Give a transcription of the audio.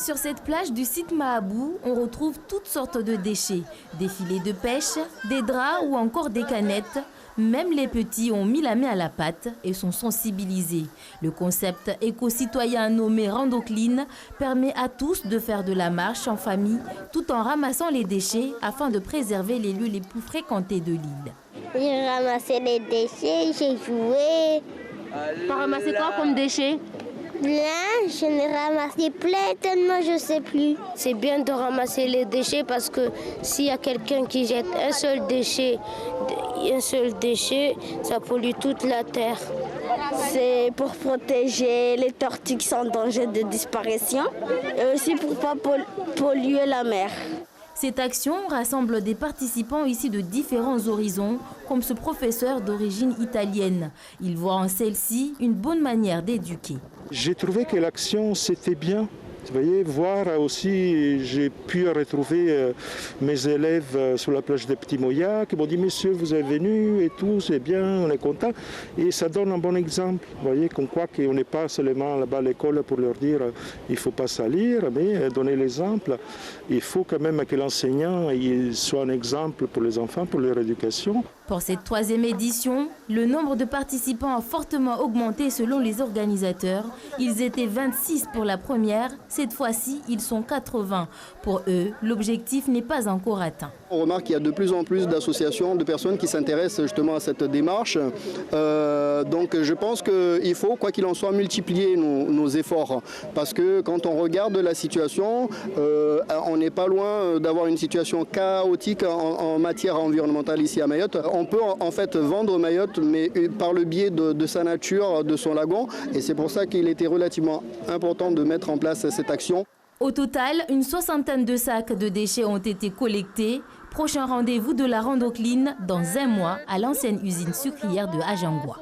Sur cette plage du site Mahabou, on retrouve toutes sortes de déchets. Des filets de pêche, des draps ou encore des canettes. Même les petits ont mis la main à la pâte et sont sensibilisés. Le concept éco-citoyen nommé Rando Clean permet à tous de faire de la marche en famille tout en ramassant les déchets afin de préserver les lieux les plus fréquentés de l'île. J'ai ramassé les déchets, j'ai joué. Tu as ramassé quoi comme déchets? Plein, j'en ai ramassé plein, tellement je ne sais plus. C'est bien de ramasser les déchets parce que s'il y a quelqu'un qui jette un seul déchet, ça pollue toute la terre. C'est pour protéger les tortues qui sont en danger de disparition et aussi pour ne pas polluer la mer. Cette action rassemble des participants issus de différents horizons, comme ce professeur d'origine italienne. Il voit en celle-ci une bonne manière d'éduquer. J'ai trouvé que l'action, c'était bien. Vous voyez, voir aussi, j'ai pu retrouver mes élèves sur la plage des Petits Moyas qui m'ont dit « Monsieur, vous êtes venu et tout, c'est bien, on est content ». Et ça donne un bon exemple. Vous voyez, qu'on croit qu'on n'est pas seulement là-bas à l'école pour leur dire « il ne faut pas salir », mais donner l'exemple. Il faut quand même que l'enseignant soit un exemple pour les enfants, pour leur éducation. Pour cette 3e édition, le nombre de participants a fortement augmenté selon les organisateurs. Ils étaient 26 pour la première. Cette fois-ci, ils sont 80. Pour eux, l'objectif n'est pas encore atteint. On remarque qu'il y a de plus en plus d'associations, de personnes qui s'intéressent justement à cette démarche. Donc je pense qu'il faut, quoi qu'il en soit, multiplier nos efforts. Parce que quand on regarde la situation, on n'est pas loin d'avoir une situation chaotique en matière environnementale ici à Mayotte. On peut en fait vendre Mayotte, mais par le biais de sa nature, de son lagon. Et c'est pour ça qu'il était relativement important de mettre en place cette action. Au total, une 60aine de sacs de déchets ont été collectés. Prochain rendez-vous de la Rando Clean dans un mois à l'ancienne usine sucrière de Ajangwa.